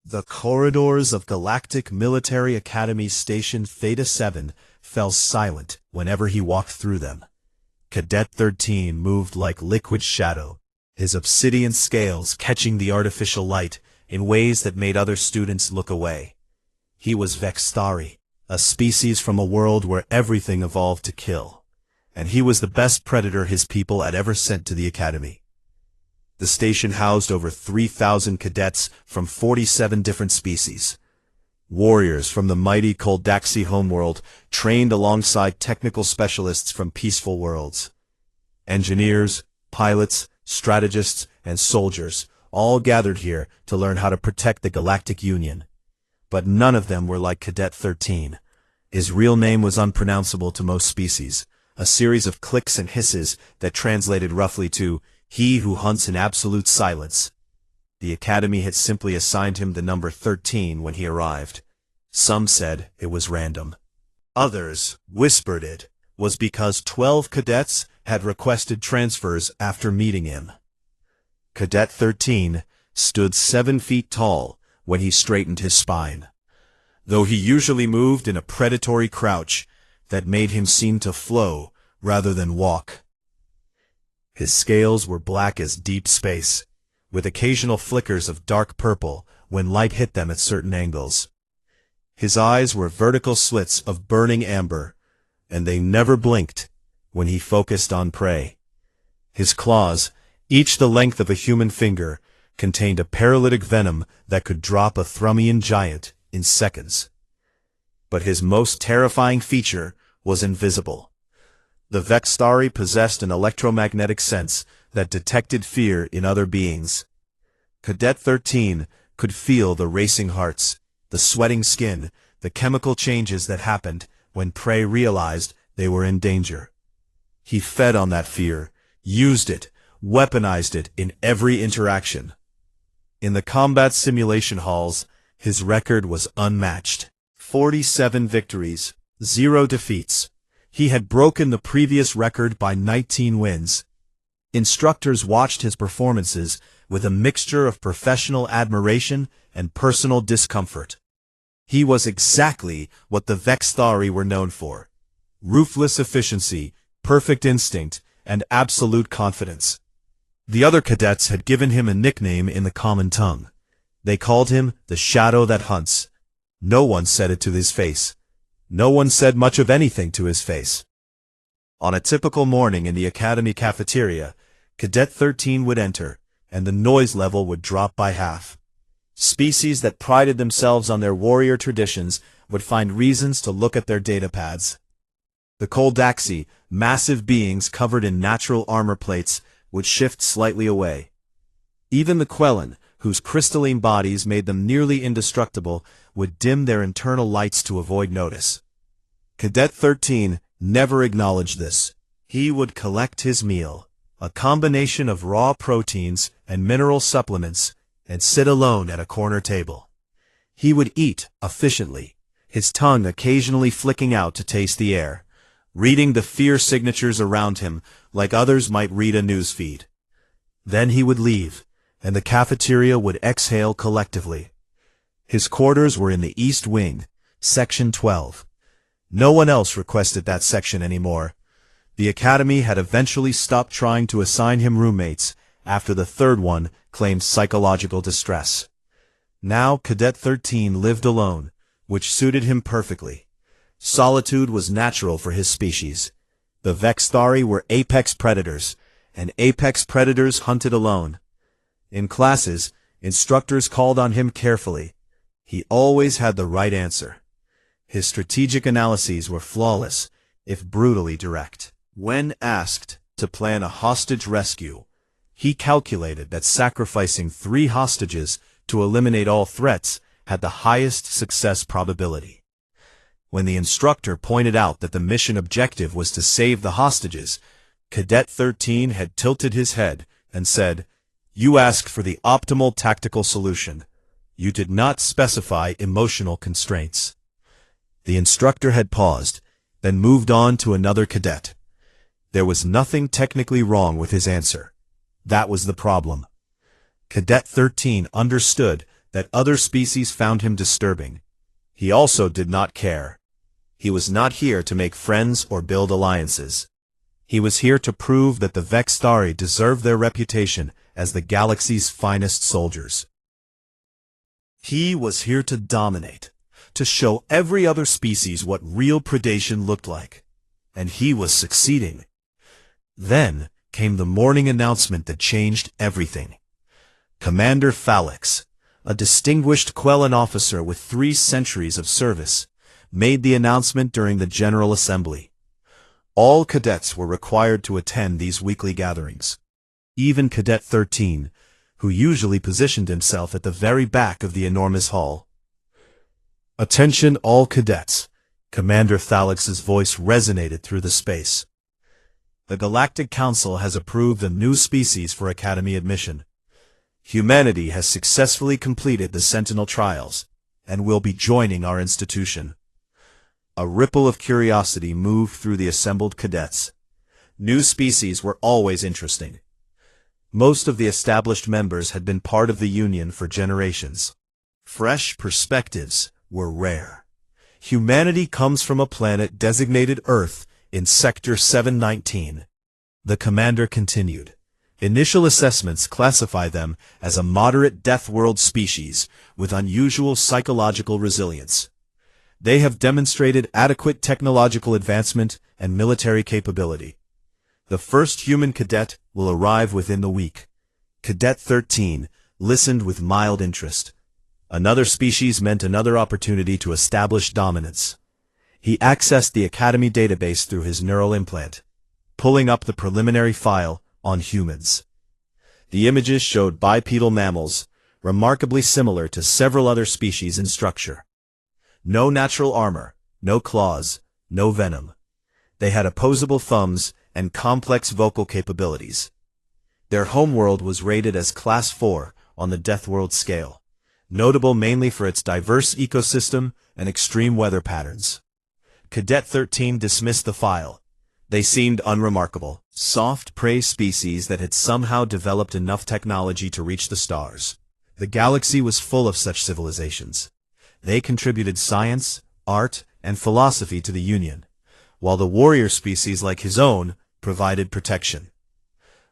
The corridors of Galactic Military Academy Station Theta 7 fell silent whenever he walked through them. Cadet 13 moved like liquid shadow, his obsidian scales catching the artificial light in ways that made other students look away. He was Vextari, a species from a world where everything evolved to kill, and he was the best predator his people had ever sent to the Academy. The station housed over 3,000 cadets from 47 different species. Warriors from the mighty Koldaxi homeworld trained alongside technical specialists from peaceful worlds. Engineers, pilots, strategists, and soldiers all gathered here to learn how to protect the Galactic Union. But none of them were like Cadet 13. His real name was unpronounceable to most species, a series of clicks and hisses that translated roughly to "He who hunts in absolute silence." The Academy had simply assigned him the number 13 when he arrived. Some said it was random. Others whispered it was because 12 cadets had requested transfers after meeting him. Cadet 13 stood 7 feet tall when he straightened his spine, though he usually moved in a predatory crouch that made him seem to flow rather than walk. His scales were black as deep space, with occasional flickers of dark purple when light hit them at certain angles. His eyes were vertical slits of burning amber, and they never blinked when he focused on prey. His claws, each the length of a human finger, contained a paralytic venom that could drop a Thrumian giant in seconds. But his most terrifying feature was invisible. The Vextari possessed an electromagnetic sense that detected fear in other beings. Cadet 13 could feel the racing hearts, the sweating skin, the chemical changes that happened when prey realized they were in danger. He fed on that fear, used it, weaponized it in every interaction. In the combat simulation halls, his record was unmatched. 47 victories, 0 defeats. He had broken the previous record by 19 wins. Instructors watched his performances with a mixture of professional admiration and personal discomfort. He was exactly what the Vextari were known for: ruthless efficiency, perfect instinct, and absolute confidence. The other cadets had given him a nickname in the common tongue. They called him the Shadow That Hunts. No one said it to his face. No one said much of anything to his face. On a typical morning in the Academy cafeteria, Cadet 13 would enter, and the noise level would drop by half. Species that prided themselves on their warrior traditions would find reasons to look at their datapads. The Koldaxi, massive beings covered in natural armor plates, would shift slightly away. Even the Quellan, whose crystalline bodies made them nearly indestructible, would dim their internal lights to avoid notice. Cadet 13 never acknowledged this. He would collect his meal, a combination of raw proteins and mineral supplements, and sit alone at a corner table. He would eat efficiently, his tongue occasionally flicking out to taste the air, reading the fear signatures around him like others might read a newsfeed. Then he would leave, and the cafeteria would exhale collectively. His quarters were in the East Wing, Section 12. No one else requested that section anymore. The Academy had eventually stopped trying to assign him roommates after the third one claimed psychological distress. Now Cadet 13 lived alone, which suited him perfectly. Solitude was natural for his species. The Vextari were apex predators, and apex predators hunted alone. In classes, instructors called on him carefully. He always had the right answer. His strategic analyses were flawless, if brutally direct. When asked to plan a hostage rescue, he calculated that sacrificing 3 hostages to eliminate all threats had the highest success probability. When the instructor pointed out that the mission objective was to save the hostages, Cadet 13 had tilted his head and said, "You asked for the optimal tactical solution. You did not specify emotional constraints." The instructor had paused, then moved on to another cadet. There was nothing technically wrong with his answer. That was the problem. Cadet 13 understood that other species found him disturbing. He also did not care. He was not here to make friends or build alliances. He was here to prove that the Vextari deserved their reputation as the galaxy's finest soldiers. He was here to dominate, to show every other species what real predation looked like. And he was succeeding. Then came the morning announcement that changed everything. Commander Phalanx, a distinguished Quellan officer with 3 centuries of service, made the announcement during the General Assembly. All cadets were required to attend these weekly gatherings. Even Cadet 13, who usually positioned himself at the very back of the enormous hall. "Attention all cadets," Commander Phalanx's voice resonated through the space. "The Galactic Council has approved a new species for Academy admission. Humanity has successfully completed the Sentinel trials, and will be joining our institution." A ripple of curiosity moved through the assembled cadets. New species were always interesting. Most of the established members had been part of the Union for generations. Fresh perspectives were rare. Humanity comes from a planet designated Earth in Sector 719. The commander continued. Initial assessments classify them as a moderate death world species with unusual psychological resilience. They have demonstrated adequate technological advancement and military capability. The first human cadet will arrive within the week. Cadet 13 listened with mild interest. Another species meant another opportunity to establish dominance. He accessed the Academy database through his neural implant, pulling up the preliminary file on humans. The images showed bipedal mammals, remarkably similar to several other species in structure. No natural armor, no claws, no venom. They had opposable thumbs and complex vocal capabilities. Their homeworld was rated as Class 4 on the Death World scale, notable mainly for its diverse ecosystem and extreme weather patterns. Cadet 13 dismissed the file. They seemed unremarkable, soft prey species that had somehow developed enough technology to reach the stars. The galaxy was full of such civilizations. They contributed science, art, and philosophy to the Union, while the warrior species like his own provided protection.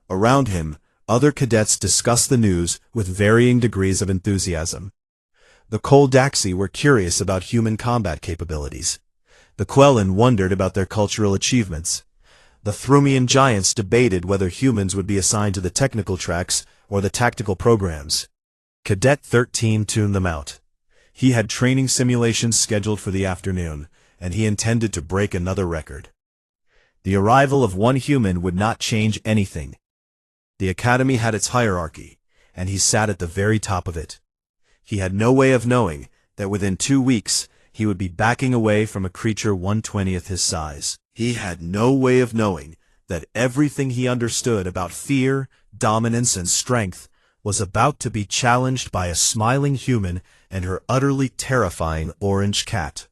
Around him, other cadets discussed the news with varying degrees of enthusiasm. The Koldaxi were curious about human combat capabilities. The Quellan wondered about their cultural achievements. The Thrumian giants debated whether humans would be assigned to the technical tracks or the tactical programs. Cadet 13 tuned them out. He had training simulations scheduled for the afternoon, and he intended to break another record. The arrival of one human would not change anything. The Academy had its hierarchy, and he sat at the very top of it. He had no way of knowing that within 2 weeks he would be backing away from a creature 1/20th his size. He had no way of knowing that everything he understood about fear, dominance, and strength was about to be challenged by a smiling human and her utterly terrifying orange cat.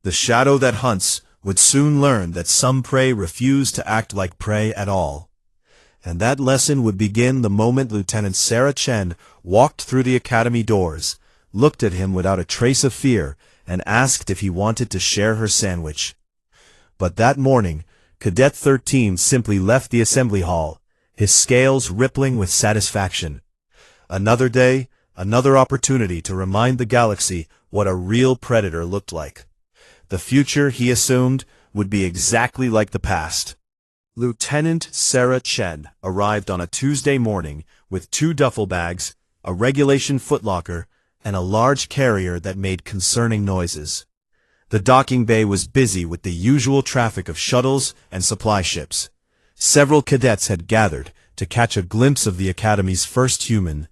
The shadow that hunts would soon learn that some prey refuse to act like prey at all. And that lesson would begin the moment Lieutenant Sarah Chen walked through the Academy doors, looked at him without a trace of fear, and asked if he wanted to share her sandwich. But that morning, Cadet 13 simply left the assembly hall, his scales rippling with satisfaction. Another day, another opportunity to remind the galaxy what a real predator looked like. The future, he assumed, would be exactly like the past. Lieutenant Sarah Chen arrived on a Tuesday morning with 2 duffel bags, a regulation footlocker, and a large carrier that made concerning noises. The docking bay was busy with the usual traffic of shuttles and supply ships. Several cadets had gathered to catch a glimpse of the Academy's first human,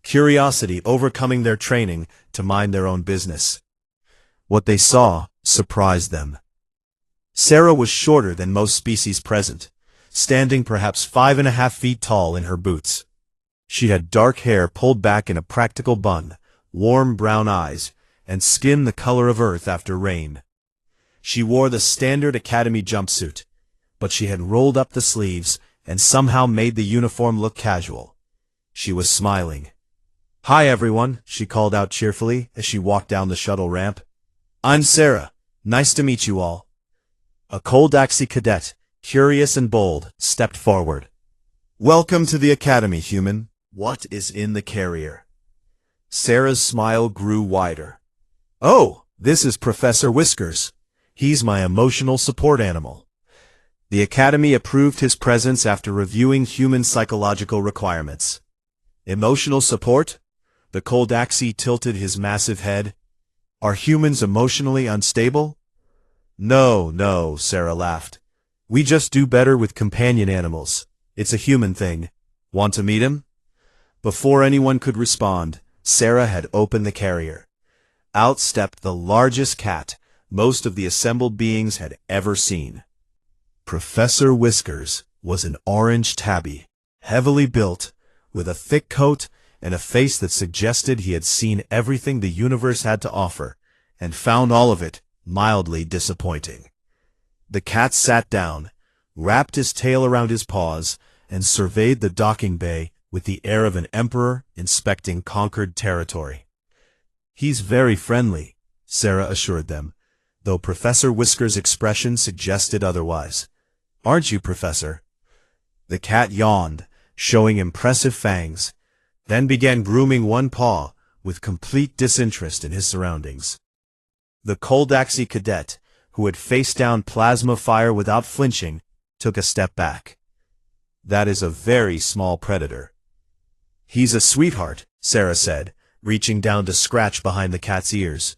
curiosity overcoming their training to mind their own business. What they saw surprised them. Sarah was shorter than most species present, standing perhaps 5.5 feet tall in her boots. She had dark hair pulled back in a practical bun, warm brown eyes, and skin the color of earth after rain. She wore the standard Academy jumpsuit, but she had rolled up the sleeves and somehow made the uniform look casual. She was smiling. Hi everyone, she called out cheerfully as she walked down the shuttle ramp. I'm Sarah. Nice to meet you all. A Galactic cadet, curious and bold, stepped forward. Welcome to the Academy, human. What is in the carrier? Sarah's smile grew wider. Oh, this is Professor Whiskers. He's my emotional support animal. The Academy approved his presence after reviewing human psychological requirements. Emotional support? The Koldaxi tilted his massive head. Are humans emotionally unstable? No, Sarah laughed. We just do better with companion animals. It's a human thing. Want to meet him? Before anyone could respond, Sarah had opened the carrier. Out stepped the largest cat most of the assembled beings had ever seen. Professor Whiskers was an orange tabby, heavily built, with a thick coat and a face that suggested he had seen everything the universe had to offer, and found all of it mildly disappointing. The cat sat down, wrapped his tail around his paws, and surveyed the docking bay with the air of an emperor inspecting conquered territory. He's very friendly, Sarah assured them, though Professor Whiskers' expression suggested otherwise. Aren't you, Professor? The cat yawned, showing impressive fangs, then began grooming one paw with complete disinterest in his surroundings. The Koldaxi cadet, who had faced down plasma fire without flinching, took a step back. That is a very small predator. He's a sweetheart, Sarah said, reaching down to scratch behind the cat's ears.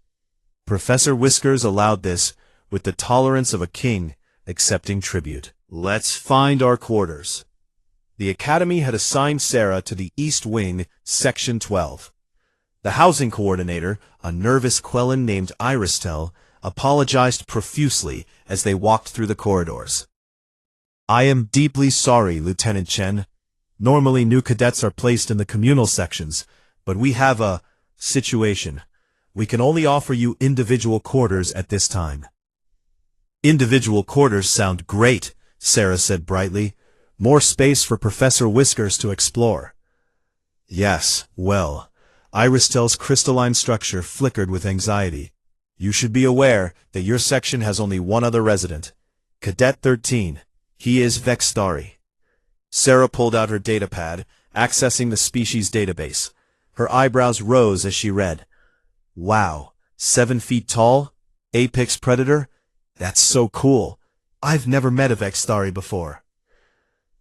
Professor Whiskers allowed this with the tolerance of a king accepting tribute. Let's find our quarters. The Academy had assigned Sarah to the East Wing, Section 12. The housing coordinator, a nervous Quellen named Iristel, apologized profusely as they walked through the corridors. I am deeply sorry, Lieutenant Chen. Normally new cadets are placed in the communal sections, but we have a situation. We can only offer you individual quarters at this time. Individual quarters sound great, Sarah said brightly. More space for Professor Whiskers to explore. Yes, well, Iristel's crystalline structure flickered with anxiety. You should be aware that your section has only one other resident. Cadet 13. He is Vextari. Sarah pulled out her datapad, accessing the species database. Her eyebrows rose as she read. Wow, 7 feet tall? Apex predator? That's so cool. I've never met a Vextari before.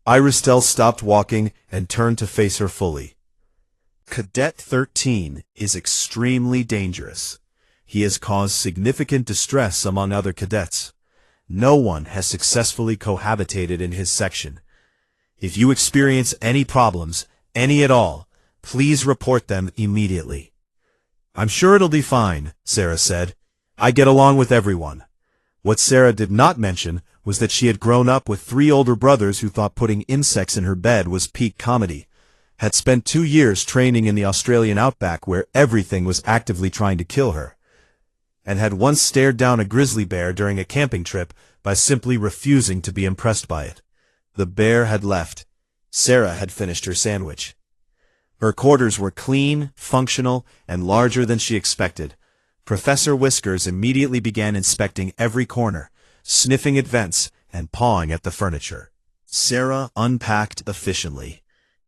Iristel stopped walking and turned to face her fully. Cadet 13 is extremely dangerous. He has caused significant distress among other cadets. No one has successfully cohabitated in his section. If you experience any problems, any at all, please report them immediately. I'm sure it'll be fine, Sarah said. I get along with everyone. What Sarah did not mention was that she had grown up with 3 older brothers who thought putting insects in her bed was peak comedy, had spent 2 years training in the Australian outback where everything was actively trying to kill her, and had once stared down a grizzly bear during a camping trip by simply refusing to be impressed by it. The bear had left. Sarah had finished her sandwich. Her quarters were clean, functional, and larger than she expected. Professor Whiskers immediately began inspecting every corner, sniffing at vents and pawing at the furniture. Sarah unpacked efficiently,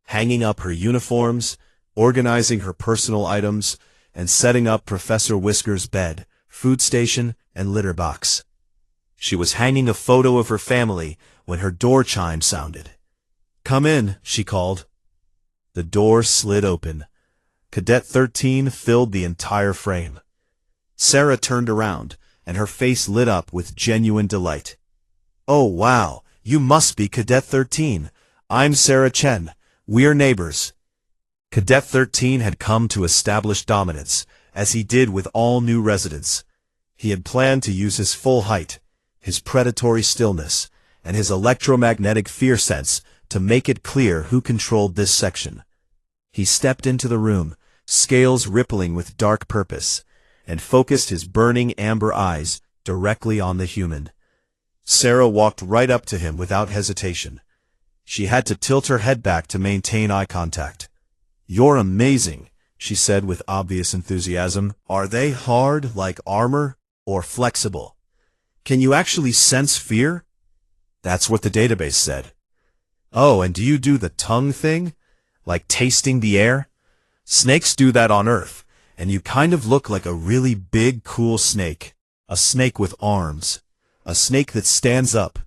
hanging up her uniforms, organizing her personal items, and setting up Professor Whiskers' bed, food station, and litter box. She was hanging a photo of her family when her door chime sounded. Come in, she called. The door slid open. Cadet 13 filled the entire frame. Sarah turned around, and her face lit up with genuine delight. Oh wow, you must be Cadet 13. I'm Sarah Chen. We're neighbors. Cadet 13 had come to establish dominance, as he did with all new residents. He had planned to use his full height, his predatory stillness, and his electromagnetic fear sense to make it clear who controlled this section. He stepped into the room, scales rippling with dark purpose, and focused his burning amber eyes directly on the human. Sarah walked right up to him without hesitation. She had to tilt her head back to maintain eye contact. You're amazing, she said with obvious enthusiasm. Are they hard like armor or flexible? Can you actually sense fear? That's what the database said. Oh, and do you do the tongue thing? Like tasting the air? Snakes do that on Earth, and you kind of look like a really big, cool snake. A snake with arms. A snake that stands up.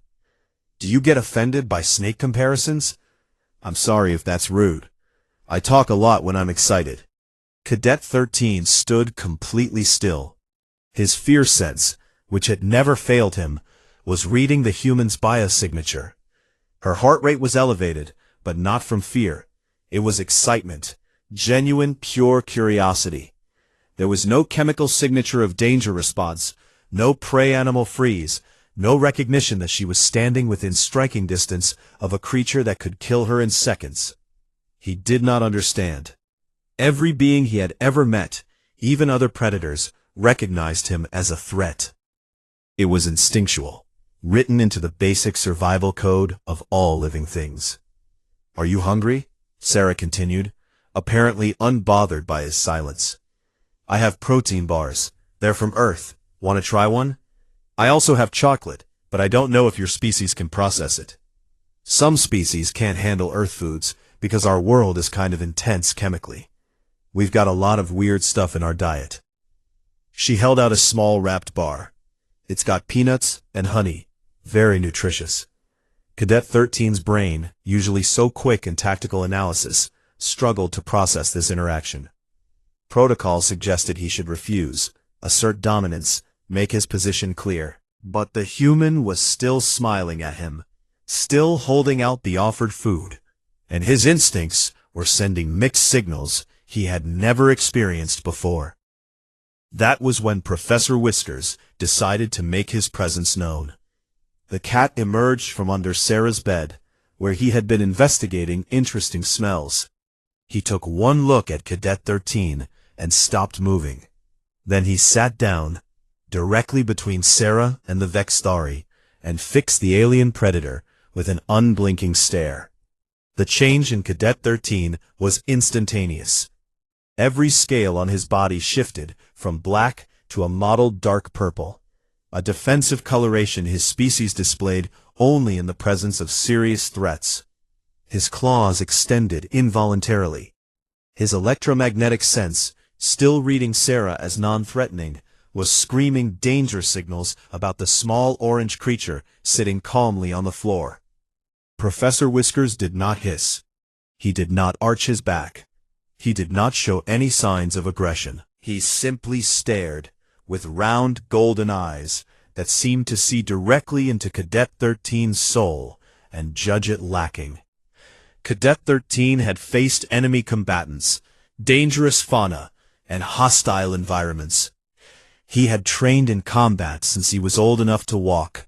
Do you get offended by snake comparisons? I'm sorry if that's rude. I talk a lot when I'm excited. Cadet 13 stood completely still. His fear sense, which had never failed him, was reading the human's biosignature. Her heart rate was elevated, but not from fear. It was excitement, genuine, pure curiosity. There was no chemical signature of danger response, no prey animal freeze, no recognition that she was standing within striking distance of a creature that could kill her in seconds. He did not understand. Every being he had ever met, even other predators, recognized him as a threat. It was instinctual, written into the basic survival code of all living things. Are you hungry? Sarah continued, apparently unbothered by his silence. I have protein bars. They're from Earth. Want to try one? I also have chocolate, but I don't know if your species can process it. Some species can't handle Earth foods because our world is kind of intense chemically. We've got a lot of weird stuff in our diet. She held out a small wrapped bar. It's got peanuts and honey. Very nutritious. Cadet 13's brain, usually so quick in tactical analysis, struggled to process this interaction. Protocol suggested he should refuse, assert dominance, make his position clear. But the human was still smiling at him, still holding out the offered food, and his instincts were sending mixed signals he had never experienced before. That was when Professor Whiskers decided to make his presence known. The cat emerged from under Sarah's bed, where he had been investigating interesting smells. He took one look at Cadet 13 and stopped moving. Then he sat down, directly between Sarah and the Vextari, and fixed the alien predator with an unblinking stare. The change in Cadet 13 was instantaneous. Every scale on his body shifted from black to a mottled dark purple, a defensive coloration his species displayed only in the presence of serious threats. His claws extended involuntarily. His electromagnetic sense, still reading Sarah as non-threatening, was screaming danger signals about the small orange creature sitting calmly on the floor. Professor Whiskers did not hiss. He did not arch his back. He did not show any signs of aggression. He simply stared, with round golden eyes that seemed to see directly into Cadet 13's soul and judge it lacking. Cadet 13 had faced enemy combatants, dangerous fauna, and hostile environments. He had trained in combat since he was old enough to walk.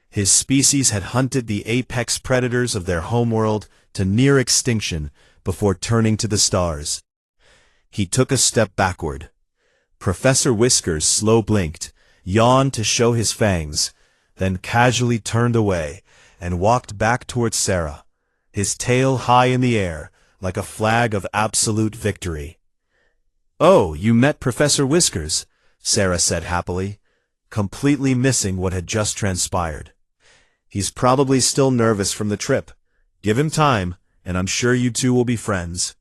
His species had hunted the apex predators of their homeworld to near extinction before turning to the stars. He took a step backward. Professor Whiskers slow blinked, yawned to show his fangs, then casually turned away and walked back towards Sarah, his tail high in the air, like a flag of absolute victory. "Oh, you met Professor Whiskers," Sarah said happily, completely missing what had just transpired. "He's probably still nervous from the trip. Give him time, and I'm sure you two will be friends."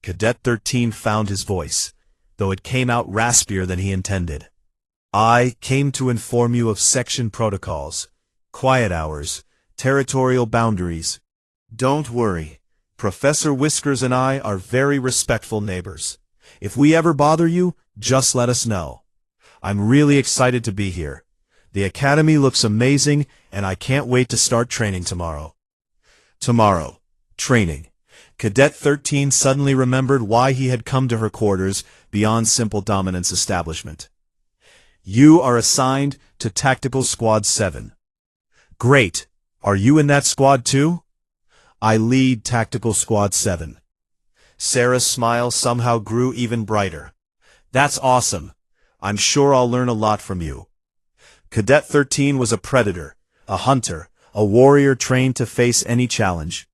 Cadet 13 found his voice, though it came out raspier than he intended. "I came to inform you of section protocols, quiet hours, territorial boundaries. Don't worry, Professor Whiskers and I are very respectful neighbors. If we ever bother you, just let us know. I'm really excited to be here. The academy looks amazing, and I can't wait to start training tomorrow." Tomorrow. Training. Cadet 13 suddenly remembered why he had come to her quarters beyond simple dominance establishment. "You are assigned to Tactical Squad 7. "Great. Are you in that squad too?" "I lead Tactical Squad 7. Sarah's smile somehow grew even brighter. "That's awesome. I'm sure I'll learn a lot from you." Cadet 13 was a predator, a hunter, a warrior trained to face any challenge.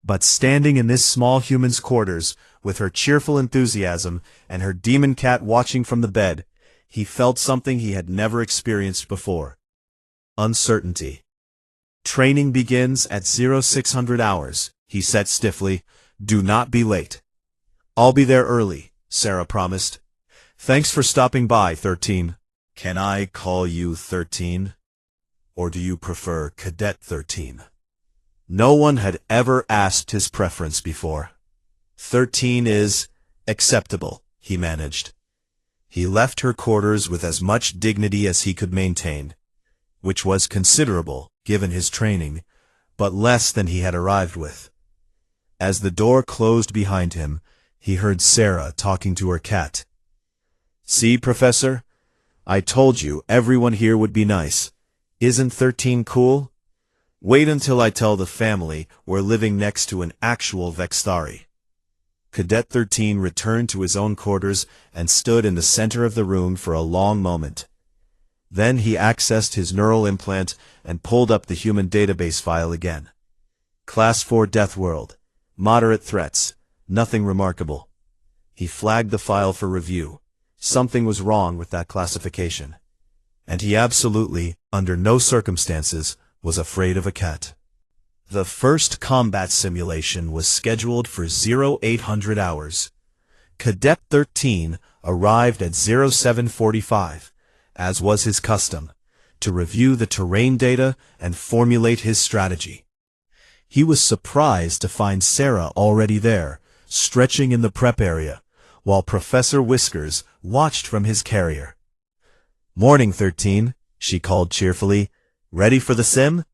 But standing in this small human's quarters, with her cheerful enthusiasm and her demon cat watching from the bed, he felt something he had never experienced before. Uncertainty. Training begins at 0600 hours, he said stiffly. Do not be late. I'll be there early, Sarah promised. Thanks for stopping by, 13. Can I call you 13? Or do you prefer Cadet 13? No one had ever asked his preference before. 13 is acceptable, he managed. He left her quarters with as much dignity as he could maintain, which was considerable, given his training, but less than he had arrived with. As the door closed behind him, he heard Sarah talking to her cat. See, Professor? I told you everyone here would be nice. Isn't 13 cool? Wait until I tell the family we're living next to an actual Vextari. Cadet 13 returned to his own quarters and stood in the center of the room for a long moment. Then he accessed his neural implant and pulled up the human database file again. Class 4 Death World. Moderate threats. Nothing remarkable. He flagged the file for review. Something was wrong with that classification. And he absolutely, under no circumstances, was afraid of a cat. The first combat simulation was scheduled for 0800 hours. Cadet 13 arrived at 0745, as was his custom, to review the terrain data and formulate his strategy. He was surprised to find Sarah already there, stretching in the prep area, while Professor Whiskers watched from his carrier. Morning, 13, she called cheerfully. Ready for the sim?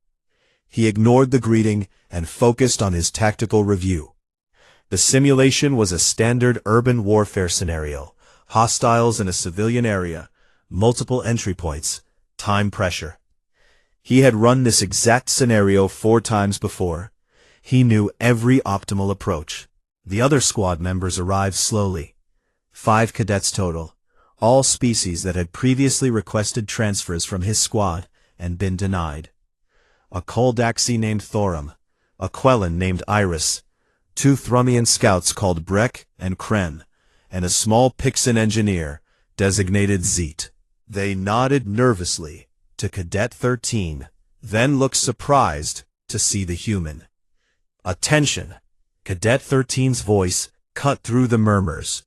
He ignored the greeting and focused on his tactical review. The simulation was a standard urban warfare scenario, hostiles in a civilian area, multiple entry points, time pressure. He had run this exact scenario 4 times before. He knew every optimal approach. The other squad members arrived slowly. 5 cadets total, all species that had previously requested transfers from his squad and been denied. A Koldaxi named Thorum, a Quellan named Iris, 2 Thrumian scouts called Breck and Kren, and a small Pixan engineer designated Zeet. They nodded nervously to Cadet 13, then looked surprised to see the human. Attention! Cadet 13's voice cut through the murmurs.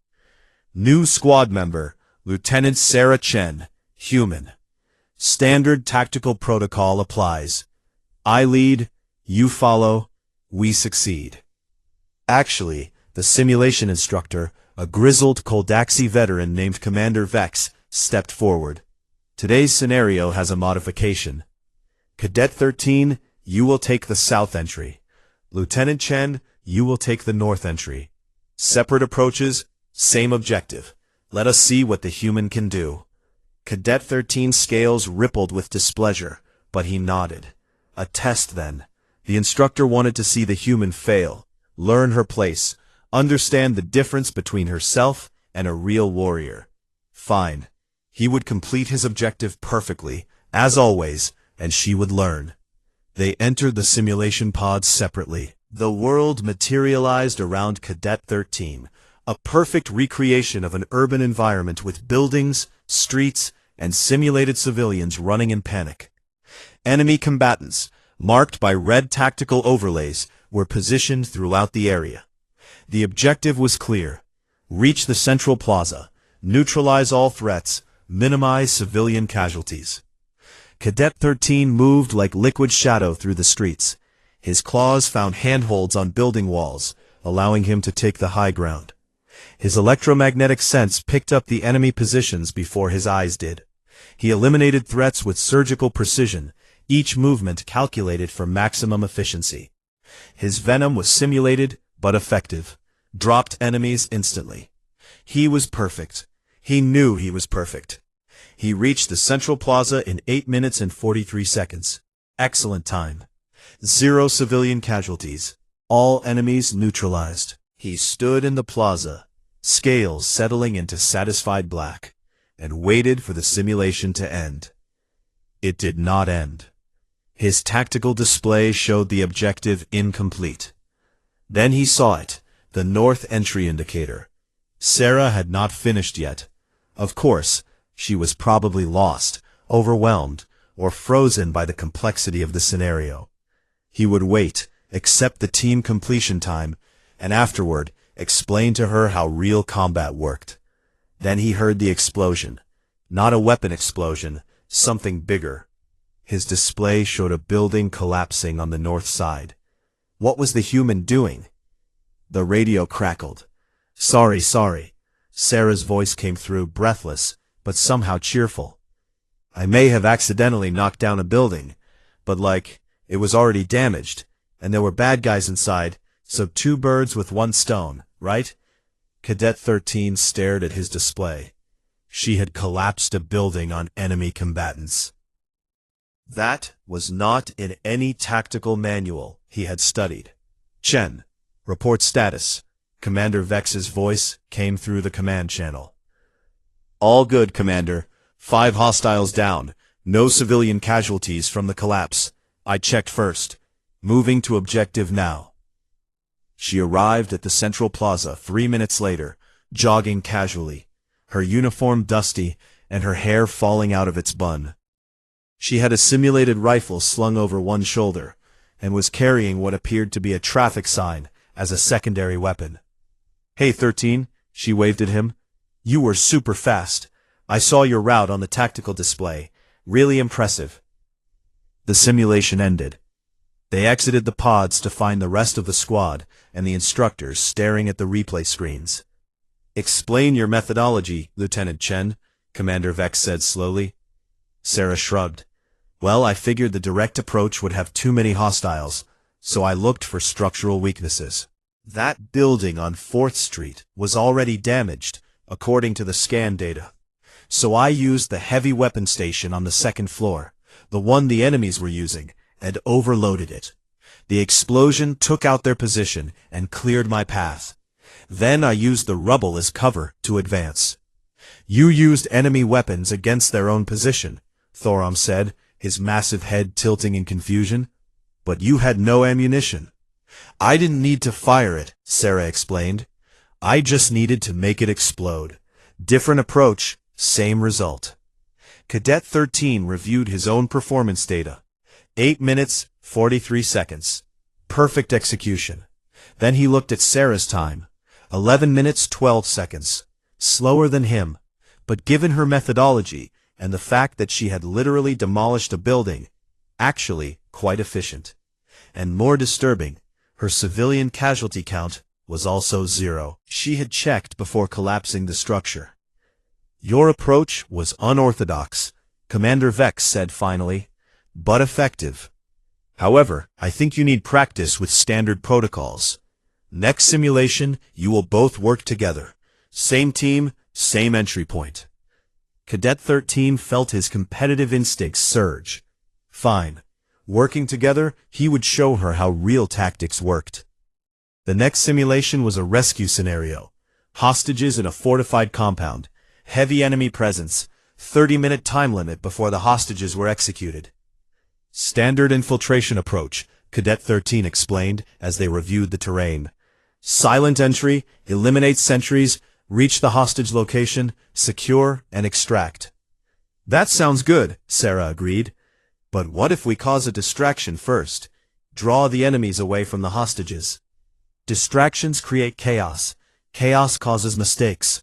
New squad member, Lieutenant Sarah Chen, human. Standard tactical protocol applies. I lead, you follow, we succeed. Actually, the simulation instructor, a grizzled Koldaxi veteran named Commander Vex, stepped forward. Today's scenario has a modification. Cadet 13, you will take the south entry. Lieutenant Chen, you will take the north entry. Separate approaches, same objective. Let us see what the human can do. Cadet 13's scales rippled with displeasure, but he nodded. A test, then. The instructor wanted to see the human fail, learn her place, understand the difference between herself and a real warrior. Fine. He would complete his objective perfectly, as always, and she would learn. They entered the simulation pods separately. The world materialized around Cadet 13, a perfect recreation of an urban environment with buildings, streets, and simulated civilians running in panic. Enemy combatants, marked by red tactical overlays, were positioned throughout the area. The objective was clear. Reach the central plaza, neutralize all threats, minimize civilian casualties. Cadet 13 moved like liquid shadow through the streets. His claws found handholds on building walls, allowing him to take the high ground. His electromagnetic sense picked up the enemy positions before his eyes did. He eliminated threats with surgical precision, each movement calculated for maximum efficiency. His venom was simulated, but effective. Dropped enemies instantly. He was perfect. He knew he was perfect. He reached the central plaza in 8 minutes and 43 seconds. Excellent time. 0 civilian casualties. All enemies neutralized. He stood in the plaza, scales settling into satisfied black, and waited for the simulation to end. It did not end. His tactical display showed the objective incomplete. Then he saw it, the north entry indicator. Sarah had not finished yet. Of course, she was probably lost, overwhelmed, or frozen by the complexity of the scenario. He would wait, accept the team completion time, and afterward, explain to her how real combat worked. Then he heard the explosion. Not a weapon explosion, something bigger. His display showed a building collapsing on the north side. What was the human doing? The radio crackled. Sorry. Sarah's voice came through, breathless, but somehow cheerful. I may have accidentally knocked down a building, but it was already damaged, and there were bad guys inside, so 2 birds with 1 stone, right? Cadet 13 stared at his display. She had collapsed a building on enemy combatants. That was not in any tactical manual he had studied. Chen, report status. Commander Vex's voice came through the command channel. All good, Commander. 5 hostiles down. No civilian casualties from the collapse. I checked first. Moving to objective now. She arrived at the central plaza 3 minutes later, jogging casually, her uniform dusty and her hair falling out of its bun. She had a simulated rifle slung over one shoulder, and was carrying what appeared to be a traffic sign as a secondary weapon. Hey 13, she waved at him. You were super fast. I saw your route on the tactical display. Really impressive. The simulation ended. They exited the pods to find the rest of the squad and the instructors staring at the replay screens. Explain your methodology, Lieutenant Chen, Commander Vex said slowly. Sarah shrugged. Well, I figured the direct approach would have too many hostiles, so I looked for structural weaknesses. That building on 4th Street was already damaged, according to the scan data. So I used the heavy weapon station on the 2nd floor, the one the enemies were using, and overloaded it. The explosion took out their position and cleared my path. Then I used the rubble as cover to advance. You used enemy weapons against their own position, Thorom said, his massive head tilting in confusion. But you had no ammunition. I didn't need to fire it, Sarah explained. I just needed to make it explode. Different approach, same result. Cadet 13 reviewed his own performance data. 8 minutes, 43 seconds. Perfect execution. Then he looked at Sarah's time. 11 minutes, 12 seconds. Slower than him, but given her methodology and the fact that she had literally demolished a building, actually quite efficient. And more disturbing, her civilian casualty count was also 0. She had checked before collapsing the structure. Your approach was unorthodox, Commander Vex said finally, but effective. However, I think you need practice with standard protocols. Next simulation, you will both work together. Same team, same entry point. Cadet 13 felt his competitive instincts surge. Fine. Working together, he would show her how real tactics worked. The next simulation was a rescue scenario. Hostages in a fortified compound. Heavy enemy presence. 30-minute time limit before the hostages were executed. Standard infiltration approach, Cadet 13 explained as they reviewed the terrain. Silent entry, eliminate sentries, reach the hostage location, secure, and extract. That sounds good, Sarah agreed. But what if we cause a distraction first? Draw the enemies away from the hostages. Distractions create chaos. Chaos causes mistakes.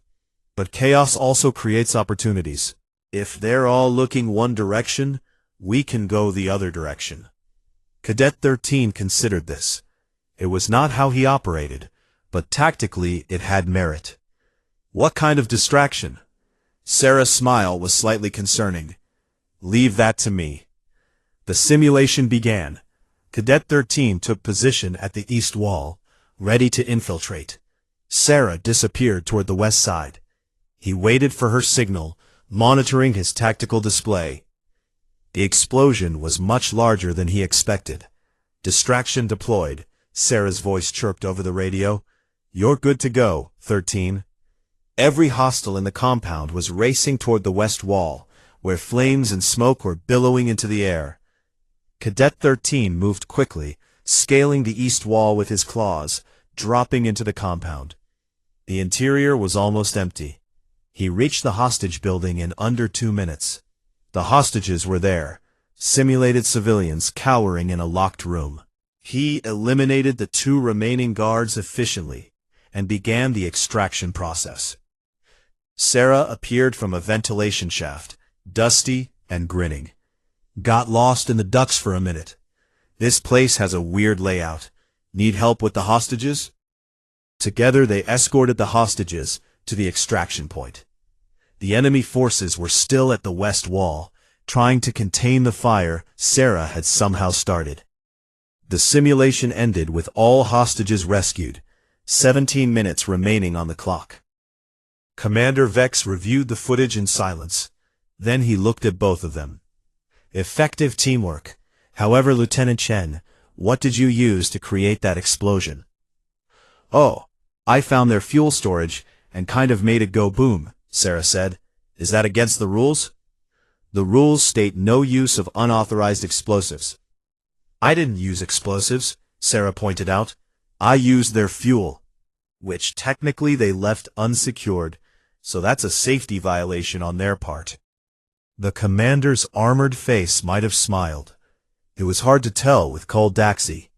But chaos also creates opportunities. If they're all looking one direction, we can go the other direction. Cadet 13 considered this. It was not how he operated, but tactically it had merit. What kind of distraction? Sarah's smile was slightly concerning. Leave that to me. The simulation began. Cadet 13 took position at the east wall, ready to infiltrate. Sarah disappeared toward the west side. He waited for her signal, monitoring his tactical display. The explosion was much larger than he expected. Distraction deployed, Sarah's voice chirped over the radio. You're good to go, 13. Every hostile in the compound was racing toward the west wall, where flames and smoke were billowing into the air. Cadet 13 moved quickly, scaling the east wall with his claws, dropping into the compound. The interior was almost empty. He reached the hostage building in under 2 minutes. The hostages were there, simulated civilians cowering in a locked room. He eliminated the 2 remaining guards efficiently and began the extraction process. Sarah appeared from a ventilation shaft, dusty and grinning. Got lost in the ducts for a minute. This place has a weird layout. Need help with the hostages? Together they escorted the hostages to the extraction point. The enemy forces were still at the west wall, trying to contain the fire Sarah had somehow started. The simulation ended with all hostages rescued, 17 minutes remaining on the clock. Commander Vex reviewed the footage in silence. Then he looked at both of them. Effective teamwork. However, Lieutenant Chen, what did you use to create that explosion? Oh, I found their fuel storage and kind of made it go boom, Sarah said. Is that against the rules? The rules state no use of unauthorized explosives. I didn't use explosives, Sarah pointed out. I used their fuel, which technically they left unsecured, so that's a safety violation on their part. The commander's armored face might have smiled. It was hard to tell with cold Daxi.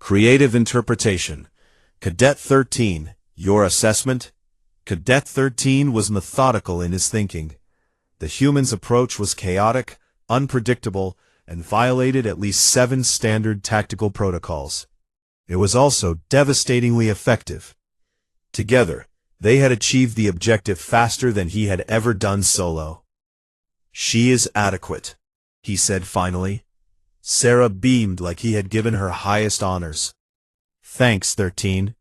Creative interpretation. Cadet 13, your assessment? Cadet 13 was methodical in his thinking. The humans' approach was chaotic, unpredictable, and violated at least 7 standard tactical protocols. It was also devastatingly effective. Together, they had achieved the objective faster than he had ever done solo. She is adequate, he said finally. Sarah beamed like he had given her highest honors. Thanks, 13.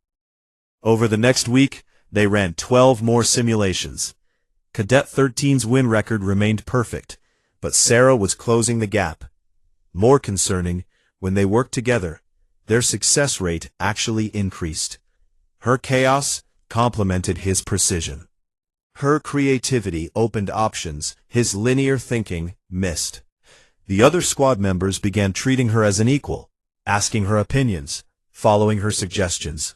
Over the next week, they ran 12 more simulations. Cadet 13's win record remained perfect, but Sarah was closing the gap. More concerning, when they worked together, their success rate actually increased. Her chaos complemented his precision. Her creativity opened options his linear thinking missed. The other squad members began treating her as an equal, asking her opinions, following her suggestions.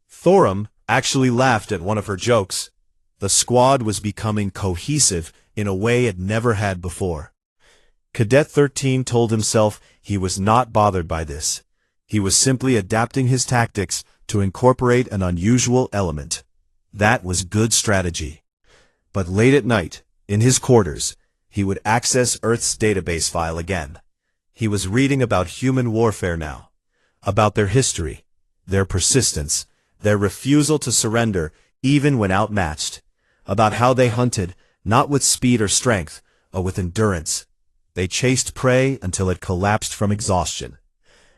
Thorum actually laughed at one of her jokes. The squad was becoming cohesive in a way it never had before. Cadet 13 told himself he was not bothered by this. He was simply adapting his tactics to incorporate an unusual element. That was good strategy. But late at night, in his quarters, he would access Earth's database file again. He was reading about human warfare now, about their history, their persistence, their refusal to surrender even when outmatched, about how they hunted, not with speed or strength, but with endurance. They chased prey until it collapsed from exhaustion.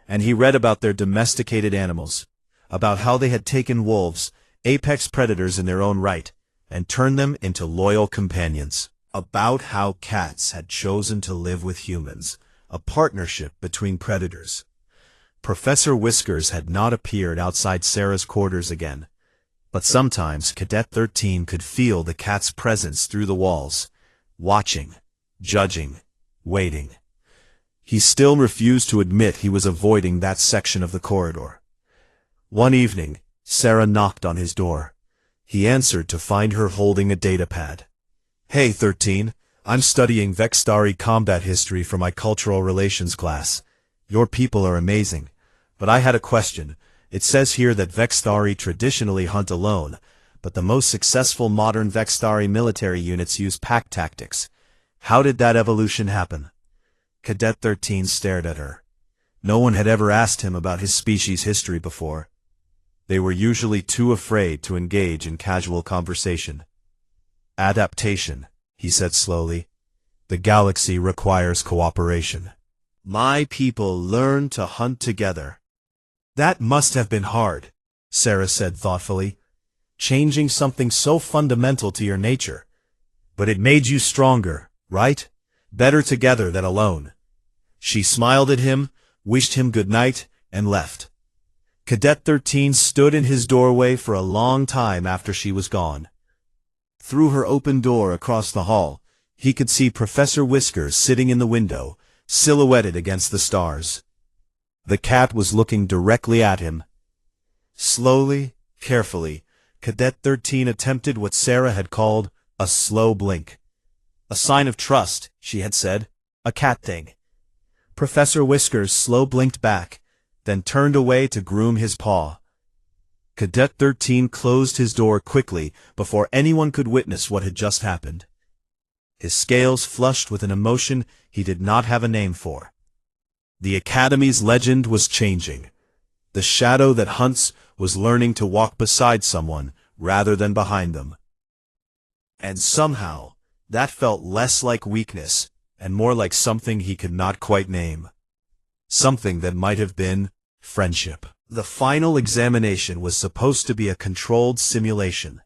And he read about their domesticated animals, about how they had taken wolves, apex predators in their own right, and turned them into loyal companions, about how cats had chosen to live with humans, a partnership between predators. Professor Whiskers had not appeared outside Sarah's quarters again, but sometimes Cadet 13 could feel the cat's presence through the walls, watching, judging, waiting. He still refused to admit he was avoiding that section of the corridor. One evening, Sarah knocked on his door. He answered to find her holding a datapad. Hey, 13, I'm studying Vextari combat history for my cultural relations class. Your people are amazing. But I had a question. It says here that Vextari traditionally hunt alone, but the most successful modern Vextari military units use pack tactics. How did that evolution happen? Cadet 13 stared at her. No one had ever asked him about his species' history before. They were usually too afraid to engage in casual conversation. Adaptation, he said slowly. The galaxy requires cooperation. My people learn to hunt together. That must have been hard, Sarah said thoughtfully. Changing something so fundamental to your nature. But it made you stronger, right? Better together than alone. She smiled at him, wished him good night, and left. Cadet 13 stood in his doorway for a long time after she was gone. Through her open door across the hall, he could see Professor Whiskers sitting in the window, silhouetted against the stars. The cat was looking directly at him. Slowly, carefully, Cadet 13 attempted what Sarah had called a slow blink. A sign of trust, she had said. A cat thing. Professor Whiskers slow blinked back, then turned away to groom his paw. Cadet 13 closed his door quickly before anyone could witness what had just happened. His scales flushed with an emotion he did not have a name for. The Academy's legend was changing. The shadow that hunts was learning to walk beside someone rather than behind them. And somehow, that felt less like weakness and more like something he could not quite name. Something that might have been friendship. The final examination was supposed to be a controlled simulation.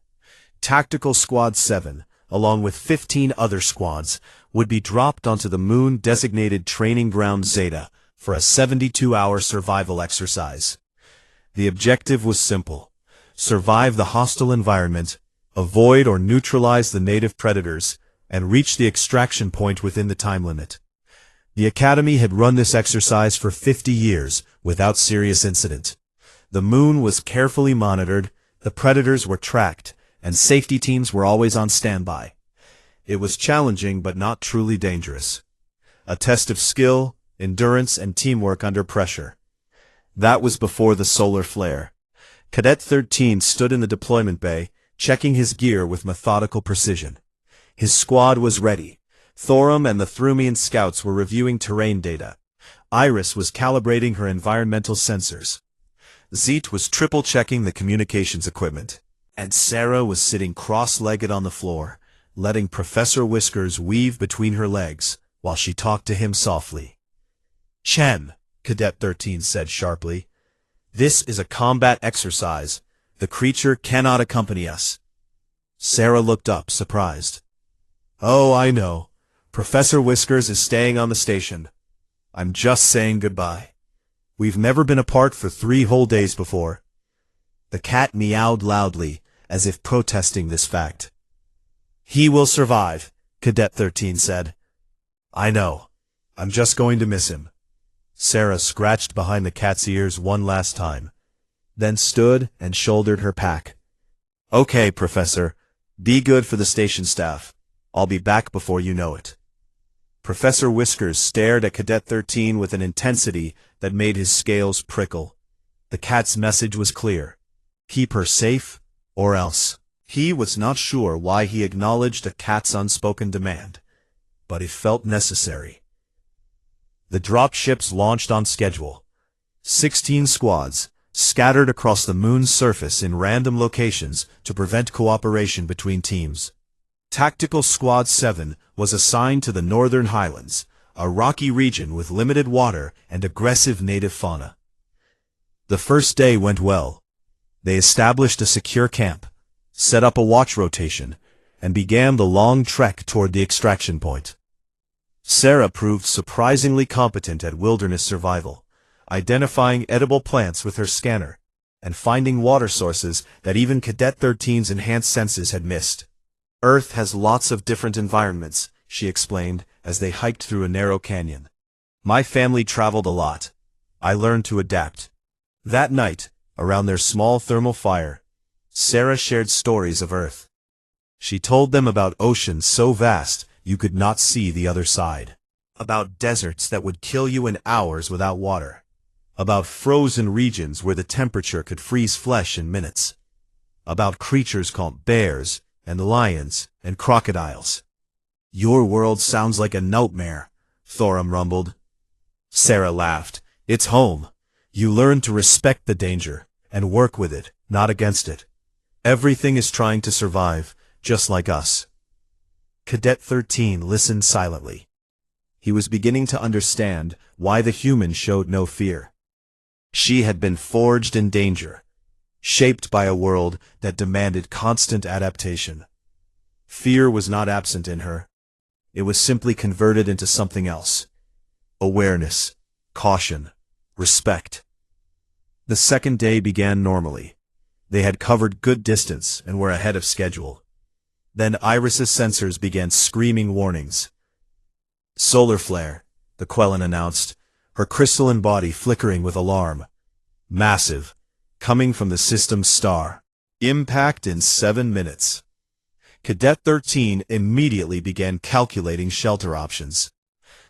Tactical Squad 7, along with 15 other squads, would be dropped onto the moon-designated Training Ground Zeta for a 72-hour survival exercise. The objective was simple: survive the hostile environment, avoid or neutralize the native predators, and reach the extraction point within the time limit. The Academy had run this exercise for 50 years without serious incident. The moon was carefully monitored, the predators were tracked, and safety teams were always on standby. It was challenging but not truly dangerous. A test of skill, endurance, and teamwork under pressure. That was before the solar flare. Cadet 13 stood in the deployment bay, checking his gear with methodical precision. His squad was ready. Thorum and the Thrumian scouts were reviewing terrain data. Iris was calibrating her environmental sensors. Zeet was triple-checking the communications equipment. And Sarah was sitting cross-legged on the floor, letting Professor Whiskers weave between her legs while she talked to him softly. "Chen," Cadet 13 said sharply, "this is a combat exercise. The creature cannot accompany us." Sarah looked up, surprised. "Oh, I know. Professor Whiskers is staying on the station. I'm just saying goodbye. We've never been apart for 3 whole days before." The cat meowed loudly, as if protesting this fact. "He will survive," Cadet 13 said. "I know. I'm just going to miss him." Sarah scratched behind the cat's ears one last time, then stood and shouldered her pack. "Okay, Professor. Be good for the station staff. I'll be back before you know it." Professor Whiskers stared at Cadet 13 with an intensity that made his scales prickle. The cat's message was clear: keep her safe, or else. He was not sure why he acknowledged a cat's unspoken demand, but it felt necessary. The dropships launched on schedule. 16 squads, scattered across the moon's surface in random locations to prevent cooperation between teams. Tactical Squad 7 was assigned to the Northern Highlands, a rocky region with limited water and aggressive native fauna. The first day went well. They established a secure camp, set up a watch rotation, and began the long trek toward the extraction point. Sarah proved surprisingly competent at wilderness survival, identifying edible plants with her scanner, and finding water sources that even Cadet 13's enhanced senses had missed. "Earth has lots of different environments," she explained as they hiked through a narrow canyon. "My family traveled a lot. I learned to adapt." That night, around their small thermal fire, Sarah shared stories of Earth. She told them about oceans so vast you could not see the other side. About deserts that would kill you in hours without water. About frozen regions where the temperature could freeze flesh in minutes. About creatures called bears, and lions, and crocodiles. "Your world sounds like a nightmare," Thorum rumbled. Sarah laughed. "It's home. You learn to respect the danger, and work with it, not against it. Everything is trying to survive, just like us." Cadet 13 listened silently. He was beginning to understand why the humans showed no fear. She had been forged in danger, shaped by a world that demanded constant adaptation. Fear was not absent in her. It was simply converted into something else: awareness, caution, respect. The second day began normally. They had covered good distance and were ahead of schedule. Then Iris's sensors began screaming warnings. "Solar flare," the Quellan announced, her crystalline body flickering with alarm. "Massive. coming from the system's star. Impact in 7 minutes. Cadet 13 immediately began calculating shelter options.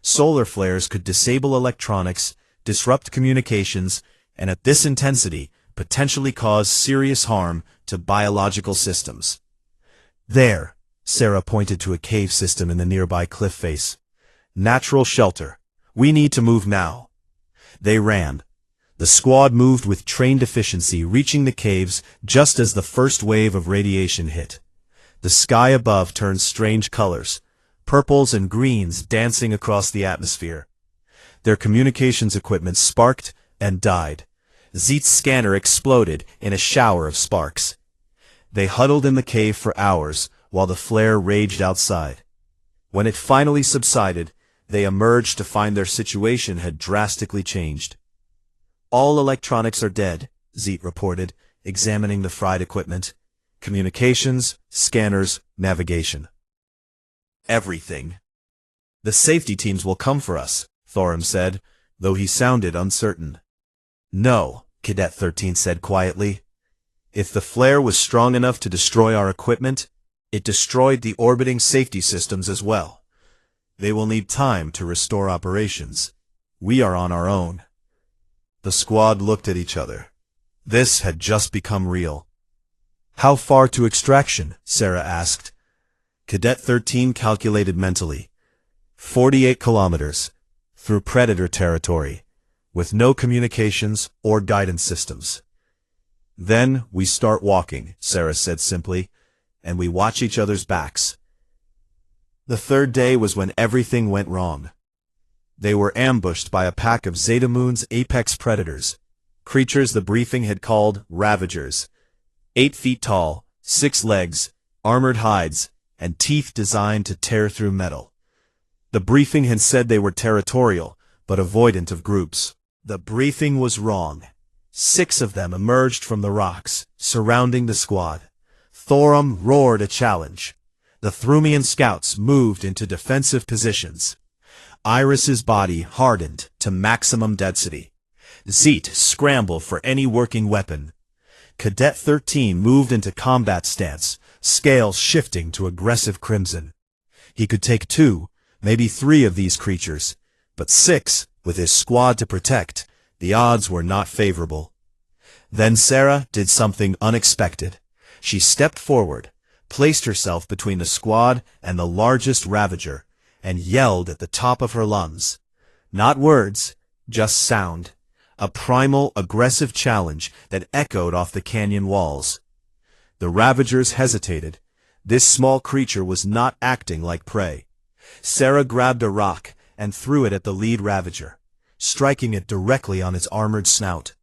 Solar flares could disable electronics, disrupt communications, and at this intensity, potentially cause serious harm to biological systems. There, Sarah pointed to a cave system in the nearby cliff face. Natural shelter. We need to move now. They ran. The squad moved with trained efficiency, reaching the caves just as the first wave of radiation hit. The sky above turned strange colors, purples and greens dancing across the atmosphere. Their communications equipment sparked and died. Zeet's scanner exploded in a shower of sparks. They huddled in the cave for hours while the flare raged outside. When it finally subsided, they emerged to find their situation had drastically changed. All electronics are dead, Zeet reported, examining the fried equipment. Communications, scanners, navigation. Everything. The safety teams will come for us, Thorum said, though he sounded uncertain. No, Cadet 13 said quietly. If the flare was strong enough to destroy our equipment, it destroyed the orbiting safety systems as well. They will need time to restore operations. We are on our own. The squad looked at each other. This had just become real. How far to extraction? Sarah asked. Cadet 13 calculated mentally. 48 kilometers, through Predator territory, with no communications or guidance systems. Then we start walking, Sarah said simply, and we watch each other's backs. The third day was when everything went wrong. They were ambushed by a pack of Zeta Moon's apex predators, creatures the briefing had called Ravagers. 8 feet tall, 6 legs, armored hides, and teeth designed to tear through metal. The briefing had said they were territorial, but avoidant of groups. The briefing was wrong. 6 of them emerged from the rocks, surrounding the squad. Thorum roared a challenge. The Thrumian scouts moved into defensive positions. Iris's body hardened to maximum density. Zeet scrambled for any working weapon. Cadet 13 moved into combat stance, scales shifting to aggressive crimson. He could take 2, maybe 3 of these creatures, but 6, with his squad to protect, the odds were not favorable. Then Sarah did something unexpected. She stepped forward, placed herself between the squad and the largest Ravager, and yelled at the top of her lungs. Not words, just sound. A primal, aggressive challenge that echoed off the canyon walls. The Ravagers hesitated. This small creature was not acting like prey. Sarah grabbed a rock and threw it at the lead Ravager, striking it directly on its armored snout.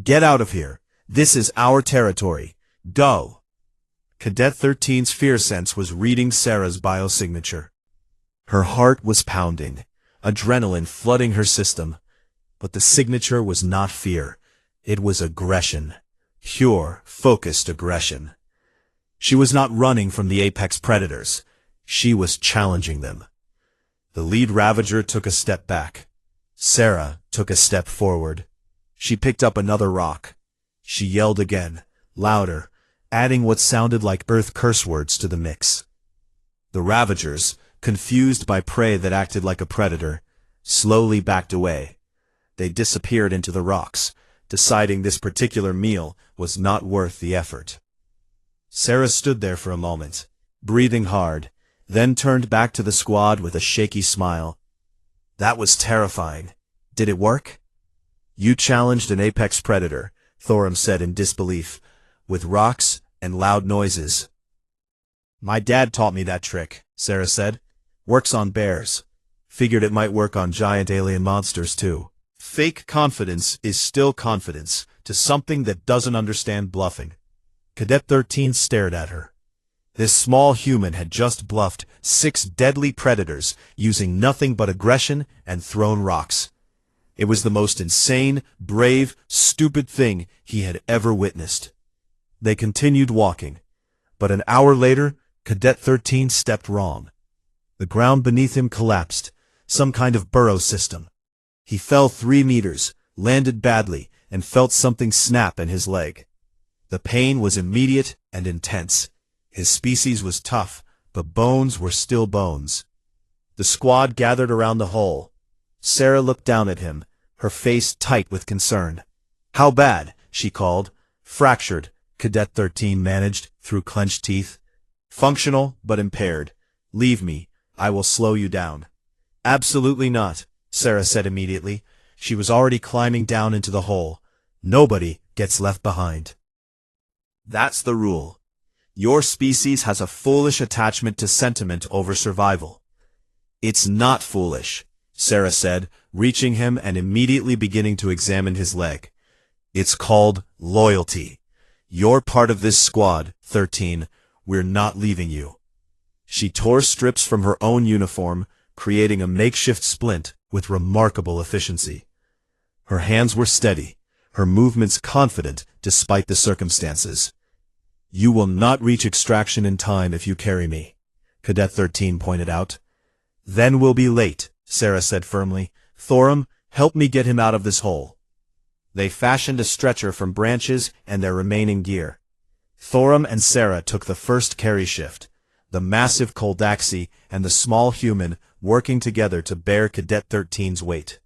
Get out of here. This is our territory. Go. Cadet 13's fear sense was reading Sarah's biosignature. Her heart was pounding, adrenaline flooding her system. But the signature was not fear. It was aggression. Pure, focused aggression. She was not running from the apex predators. She was challenging them. The lead Ravager took a step back. Sarah took a step forward. She picked up another rock. She yelled again, louder, adding what sounded like Earth curse words to the mix. The Ravagers, confused by prey that acted like a predator, slowly backed away. They disappeared into the rocks, deciding this particular meal was not worth the effort. Sarah stood there for a moment, breathing hard, then turned back to the squad with a shaky smile. That was terrifying. Did it work? You challenged an apex predator, Thorum said in disbelief, with rocks and loud noises. My dad taught me that trick, Sarah said. Works on bears. Figured it might work on giant alien monsters too. Fake confidence is still confidence to something that doesn't understand bluffing. Cadet 13 stared at her. This small human had just bluffed 6 deadly predators using nothing but aggression and thrown rocks. It was the most insane, brave, stupid thing he had ever witnessed. They continued walking, but an hour later, Cadet 13 stepped wrong. The ground beneath him collapsed, some kind of burrow system. He fell 3 meters, landed badly, and felt something snap in his leg. The pain was immediate and intense. His species was tough, but bones were still bones. The squad gathered around the hole. Sarah looked down at him, her face tight with concern. "How bad?" she called. "Fractured," Cadet 13 managed through clenched teeth. "Functional, but impaired. Leave me. I will slow you down." "Absolutely not," Sarah said immediately. She was already climbing down into the hole. "Nobody gets left behind. That's the rule. Your species has a foolish attachment to sentiment over survival." "It's not foolish," Sarah said, reaching him and immediately beginning to examine his leg. "It's called loyalty. You're part of this squad, 13. We're not leaving you." She tore strips from her own uniform, creating a makeshift splint with remarkable efficiency. Her hands were steady, her movements confident despite the circumstances. "You will not reach extraction in time if you carry me," Cadet 13 pointed out. "Then we'll be late," Sarah said firmly. "Thorum, help me get him out of this hole." They fashioned a stretcher from branches and their remaining gear. Thorum and Sarah took the first carry shift, the massive Koldaxi and the small human working together to bear Cadet 13's weight.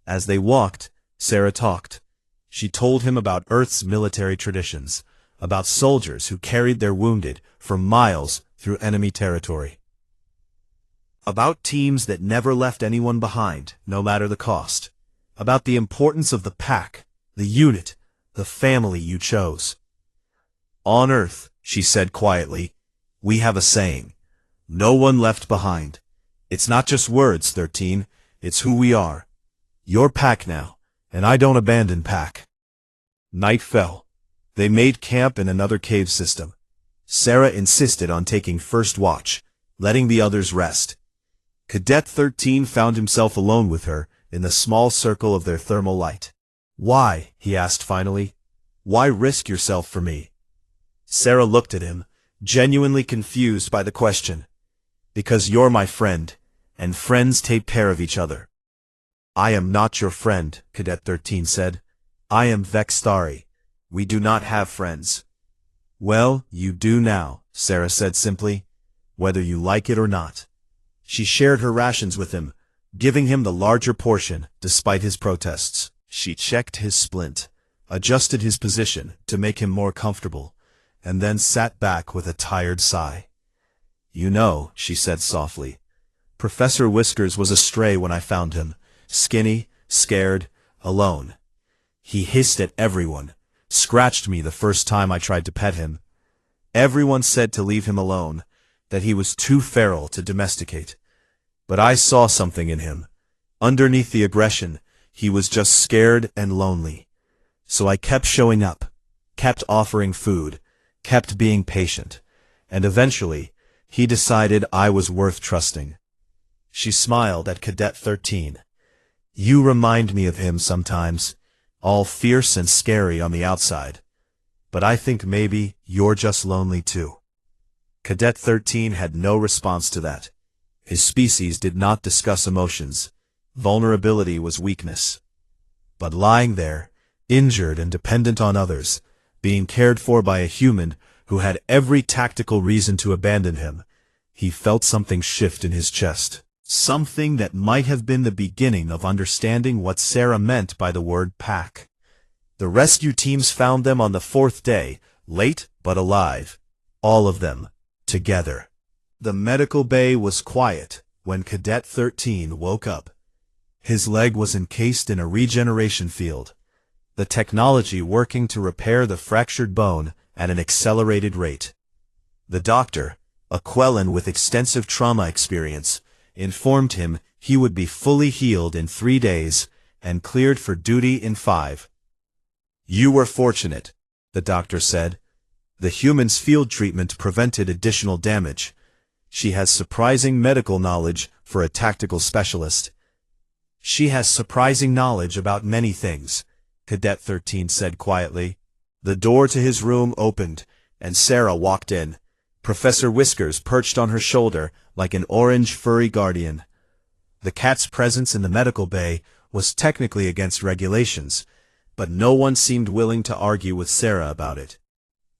As they walked, Sarah talked. She told him about Earth's military traditions, about soldiers who carried their wounded for miles through enemy territory, about teams that never left anyone behind, no matter the cost, about the importance of the pack, the unit, the family you chose. "On Earth," she said quietly, "we have a saying, no one left behind. It's not just words, 13, it's who we are. You're pack now, and I don't abandon pack." Night fell. They made camp in another cave system. Sarah insisted on taking first watch, letting the others rest. Cadet 13 found himself alone with her in the small circle of their thermal light. "Why?" he asked finally. "Why risk yourself for me?" Sarah looked at him, genuinely confused by the question. "Because you're my friend, and friends take care of each other." "I am not your friend," Cadet 13 said. "I am Vextari. We do not have friends." "Well, you do now," Sarah said simply, "whether you like it or not." She shared her rations with him, giving him the larger portion despite his protests. She checked his splint, adjusted his position to make him more comfortable, and then sat back with a tired sigh. "You know," she said softly, "Professor Whiskers was a stray when I found him, skinny, scared, alone. He hissed at everyone, scratched me the first time I tried to pet him. Everyone said to leave him alone, that he was too feral to domesticate. But I saw something in him. Underneath the aggression, he was just scared and lonely. So I kept showing up, kept offering food, kept being patient, and eventually, he decided I was worth trusting." She smiled at Cadet 13. "You remind me of him sometimes, all fierce and scary on the outside. But I think maybe you're just lonely too." Cadet 13 had no response to that. His species did not discuss emotions. Vulnerability was weakness. But lying there, injured and dependent on others, being cared for by a human who had every tactical reason to abandon him, he felt something shift in his chest. Something that might have been the beginning of understanding what Sarah meant by the word pack. The rescue teams found them on the fourth day, late but alive. All of them, together. The medical bay was quiet when Cadet 13 woke up. His leg was encased in a regeneration field, the technology working to repair the fractured bone at an accelerated rate. The doctor, a Quellan with extensive trauma experience, informed him he would be fully healed in 3 days and cleared for duty in 5. "You were fortunate," the doctor said. "The human's field treatment prevented additional damage. She has surprising medical knowledge for a tactical specialist." "She has surprising knowledge about many things," Cadet 13 said quietly. The door to his room opened, and Sarah walked in. Professor Whiskers perched on her shoulder like an orange furry guardian. The cat's presence in the medical bay was technically against regulations, but no one seemed willing to argue with Sarah about it.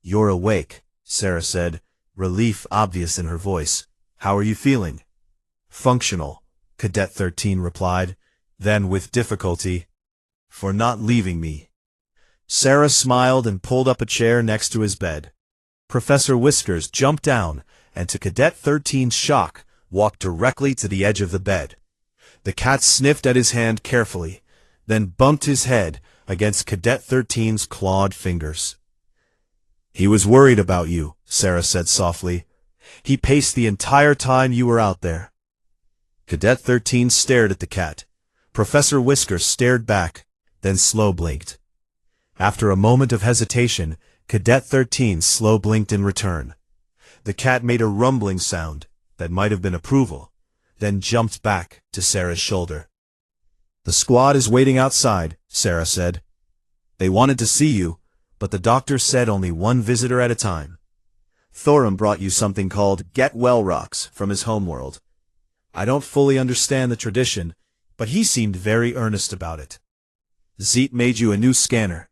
"You're awake," Sarah said, relief obvious in her voice. "How are you feeling?" "Functional," Cadet 13 replied, then with difficulty, "For not leaving me." Sarah smiled and pulled up a chair next to his bed. Professor Whiskers jumped down, and to Cadet 13's shock, walked directly to the edge of the bed. The cat sniffed at his hand carefully, then bumped his head against Cadet 13's clawed fingers. "He was worried about you," Sarah said softly. "He paced the entire time you were out there." Cadet 13 stared at the cat. Professor Whiskers stared back, then slow blinked. After a moment of hesitation, Cadet 13 slow blinked in return. The cat made a rumbling sound that might have been approval, then jumped back to Sarah's shoulder. "The squad is waiting outside," Sarah said. "They wanted to see you, but the doctor said only one visitor at a time. Thorum brought you something called Get Well Rocks from his homeworld. I don't fully understand the tradition, but he seemed very earnest about it. Zeet made you a new scanner,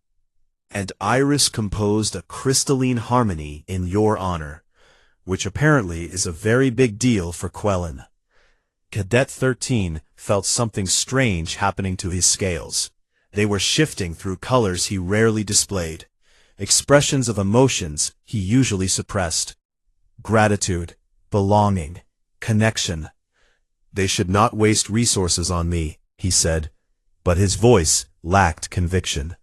and Iris composed a crystalline harmony in your honor, which apparently is a very big deal for Quellen." Cadet 13 felt something strange happening to his scales. They were shifting through colors he rarely displayed, expressions of emotions he usually suppressed. Gratitude, belonging, connection. "They should not waste resources on me," he said, but his voice lacked conviction.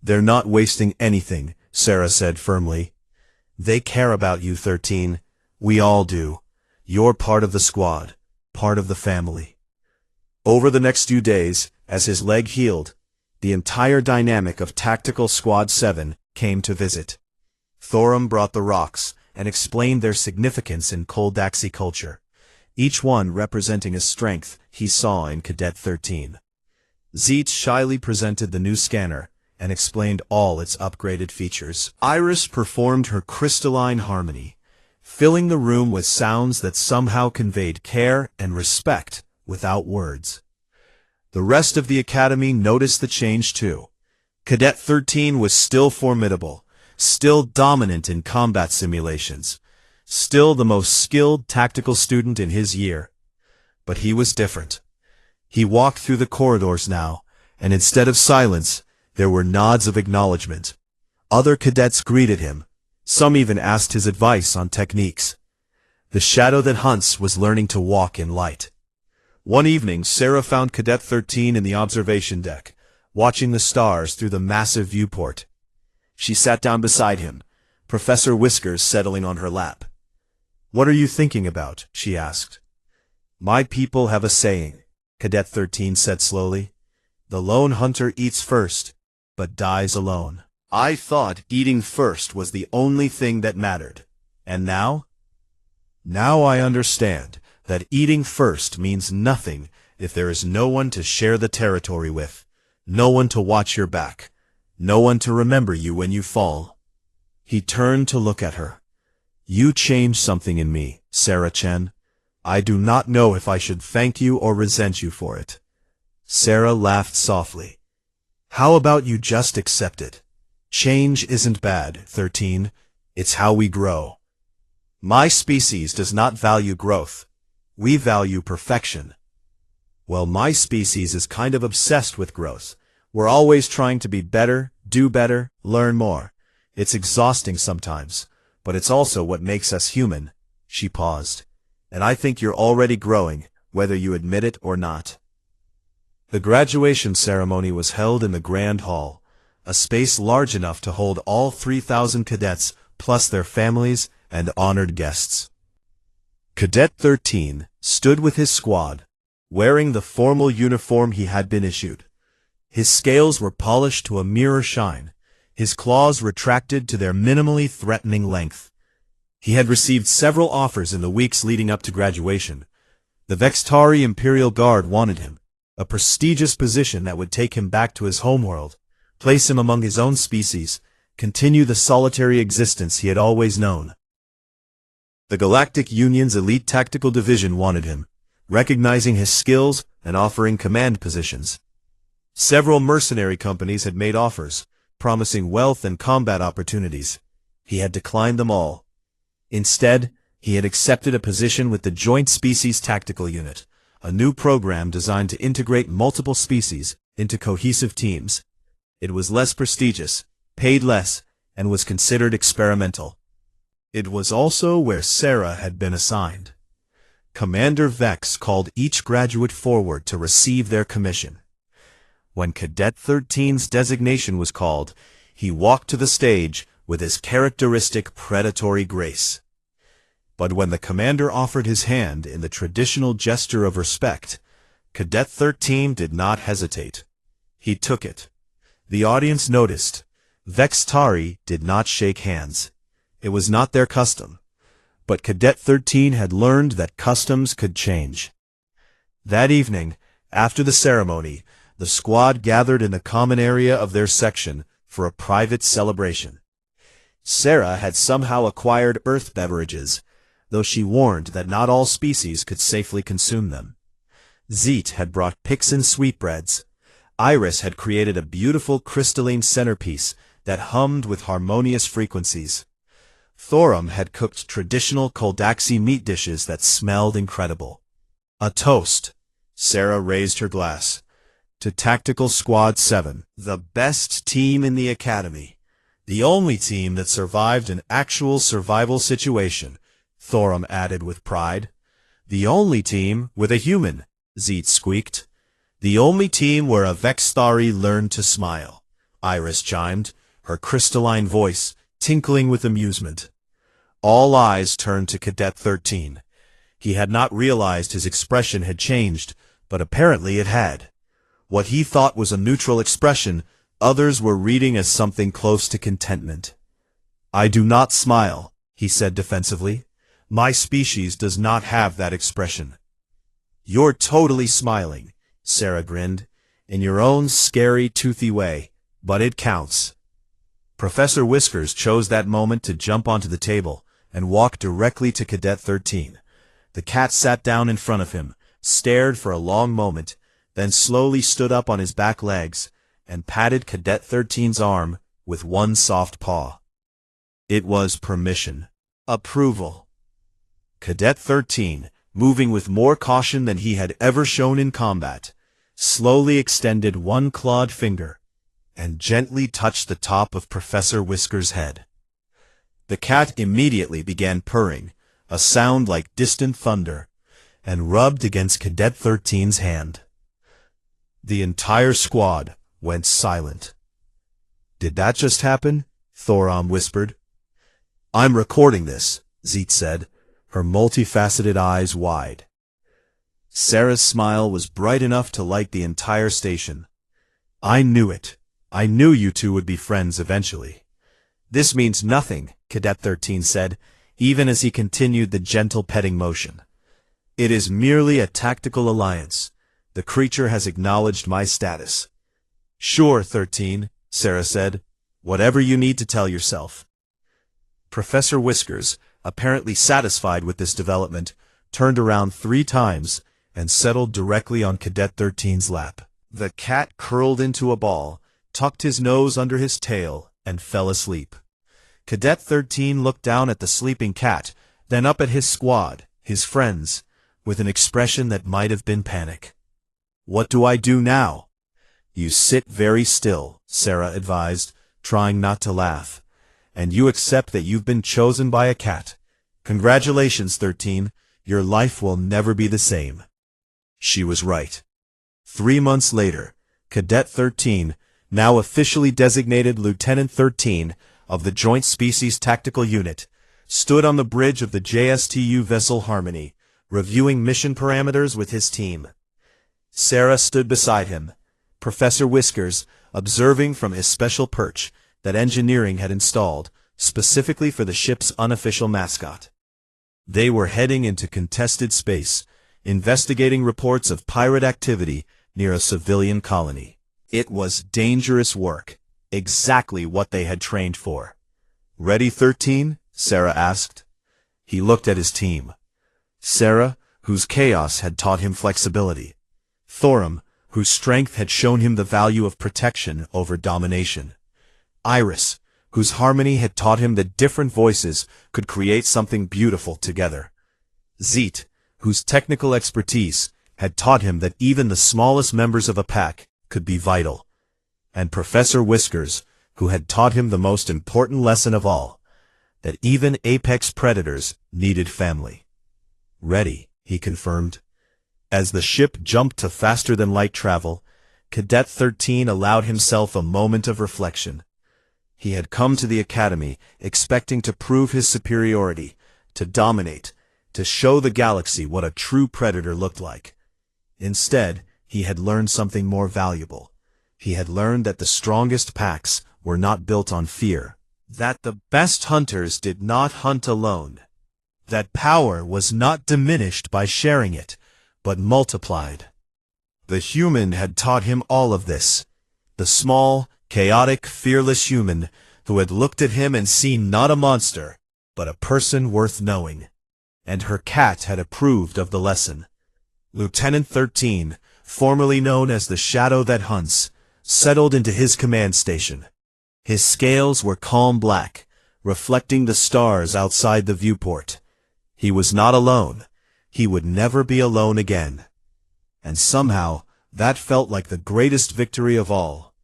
"They're not wasting anything," Sarah said firmly. "They care about you, 13. We all do. You're part of the squad, part of the family." Over the next few days, as his leg healed, the entire dynamic of Tactical Squad 7 came to visit. Thorum brought the rocks and explained their significance in Koldaxi culture, each one representing a strength he saw in Cadet 13. Zeet shyly presented the new scanner and explained all its upgraded features. Iris performed her crystalline harmony, filling the room with sounds that somehow conveyed care and respect without words. The rest of the academy noticed the change too. Cadet 13 was still formidable, still dominant in combat simulations, still the most skilled tactical student in his year. But he was different. He walked through the corridors now, and instead of silence, there were nods of acknowledgement. Other cadets greeted him. Some even asked his advice on techniques. The shadow that hunts was learning to walk in light. One evening, Sarah found Cadet 13 in the observation deck, watching the stars through the massive viewport. She sat down beside him, Professor Whiskers settling on her lap. "What are you thinking about?" she asked. "My people have a saying," Cadet 13 said slowly. "The lone hunter eats first, but dies alone. I thought eating first was the only thing that mattered. And now? Now I understand that eating first means nothing if there is no one to share the territory with, no one to watch your back, no one to remember you when you fall." He turned to look at her. "You changed something in me, Sarah Chen. I do not know if I should thank you or resent you for it." Sarah laughed softly. "How about you just accept it? Change isn't bad, 13. It's how we grow. My species does not value growth. We value perfection. Well, my species is kind of obsessed with growth. We're always trying to be better, do better, learn more. It's exhausting sometimes, but it's also what makes us human." She paused. "And I think you're already growing, whether you admit it or not." The graduation ceremony was held in the Grand Hall, a space large enough to hold all 3,000 cadets plus their families and honored guests. Cadet 13 stood with his squad, wearing the formal uniform he had been issued. His scales were polished to a mirror shine, his claws retracted to their minimally threatening length. He had received several offers in the weeks leading up to graduation. The Vextari Imperial Guard wanted him, a prestigious position that would take him back to his homeworld, place him among his own species, continue the solitary existence he had always known. The Galactic Union's elite tactical division wanted him, recognizing his skills and offering command positions. Several mercenary companies had made offers, promising wealth and combat opportunities. He had declined them all. Instead, he had accepted a position with the Joint Species Tactical Unit, a new program designed to integrate multiple species into cohesive teams. It was less prestigious, paid less, and was considered experimental. It was also where Sarah had been assigned. Commander Vex called each graduate forward to receive their commission. When Cadet 13's designation was called, he walked to the stage with his characteristic predatory grace. But when the commander offered his hand in the traditional gesture of respect, Cadet 13 did not hesitate. He took it. The audience noticed. Vex Tari did not shake hands. It was not their custom. But Cadet 13 had learned that customs could change. That evening, after the ceremony, the squad gathered in the common area of their section for a private celebration. Sarah had somehow acquired earth beverages, though she warned that not all species could safely consume them. Zeet had brought picks and sweetbreads. Iris had created a beautiful crystalline centerpiece that hummed with harmonious frequencies. Thorum had cooked traditional Koldaxi meat dishes that smelled incredible. A toast. Sarah raised her glass. To Tactical Squad 7, the best team in the Academy. The only team that survived an actual survival situation, Thorum added with pride. The only team with a human, Zeet squeaked. The only team where a Vexthari learned to smile, Iris chimed, her crystalline voice tinkling with amusement. All eyes turned to Cadet 13. He had not realized his expression had changed, but apparently it had. What he thought was a neutral expression, others were reading as something close to contentment. I do not smile, he said defensively. My species does not have that expression. You're totally smiling, Sarah grinned, in your own scary, toothy way, but it counts. Professor Whiskers chose that moment to jump onto the table and walk directly to Cadet 13. The cat sat down in front of him, stared for a long moment, then slowly stood up on his back legs and patted Cadet 13's arm with one soft paw. It was permission. Approval. Cadet 13, moving with more caution than he had ever shown in combat, slowly extended one clawed finger and gently touched the top of Professor Whiskers' head. The cat immediately began purring, a sound like distant thunder, and rubbed against Cadet 13's hand. The entire squad went silent. Did that just happen? Thorum whispered. I'm recording this, Zeet said, her multifaceted eyes wide. Sarah's smile was bright enough to light the entire station. I knew it. I knew you two would be friends eventually. This means nothing, Cadet 13 said, even as he continued the gentle petting motion. It is merely a tactical alliance. The creature has acknowledged my status. Sure, 13, Sarah said. Whatever you need to tell yourself. Professor Whiskers, apparently satisfied with this development, turned around 3 times and settled directly on Cadet 13's lap. The cat curled into a ball, tucked his nose under his tail, and fell asleep. Cadet 13 looked down at the sleeping cat, then up at his squad, his friends, with an expression that might have been panic. What do I do now? You sit very still, Sarah advised, trying not to laugh. And you accept that you've been chosen by a cat. Congratulations, 13. Your life will never be the same. She was right. 3 months later, Cadet 13, now officially designated Lieutenant 13 of the Joint Species Tactical Unit, stood on the bridge of the JSTU vessel Harmony, reviewing mission parameters with his team. Sarah stood beside him, Professor Whiskers, observing from his special perch that engineering had installed, specifically for the ship's unofficial mascot. They were heading into contested space, investigating reports of pirate activity near a civilian colony. It was dangerous work, exactly what they had trained for. Ready, 13? Sarah asked. He looked at his team. Sarah, whose chaos had taught him flexibility. Thorum, whose strength had shown him the value of protection over domination. Iris, whose harmony had taught him that different voices could create something beautiful together. Zeet, whose technical expertise had taught him that even the smallest members of a pack could be vital. And Professor Whiskers, who had taught him the most important lesson of all, that even apex predators needed family. Ready, he confirmed. As the ship jumped to faster-than-light travel, Cadet 13 allowed himself a moment of reflection. He had come to the academy expecting to prove his superiority, to dominate, to show the galaxy what a true predator looked like. Instead, he had learned something more valuable. He had learned that the strongest packs were not built on fear, that the best hunters did not hunt alone, that power was not diminished by sharing it, but multiplied. The human had taught him all of this. The small, chaotic, fearless human who had looked at him and seen not a monster, but a person worth knowing. And her cat had approved of the lesson. Lieutenant 13, formerly known as the Shadow That Hunts, settled into his command station. His scales were calm black, reflecting the stars outside the viewport. He was not alone. He would never be alone again. And somehow, that felt like the greatest victory of all.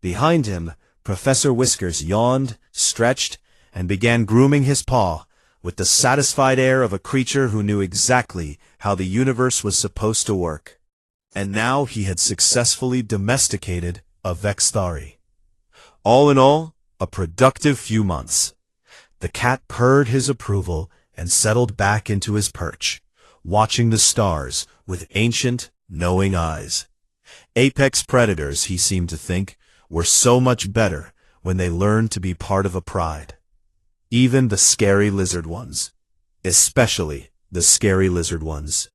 Behind him, Professor Whiskers yawned, stretched, and began grooming his paw, with the satisfied air of a creature who knew exactly how the universe was supposed to work. And now he had successfully domesticated a Vexthari. All in all, a productive few months. The cat purred his approval and settled back into his perch, watching the stars with ancient, knowing eyes. Apex predators, he seemed to think, were so much better when they learned to be part of a pride. Even the scary lizard ones. Especially the scary lizard ones.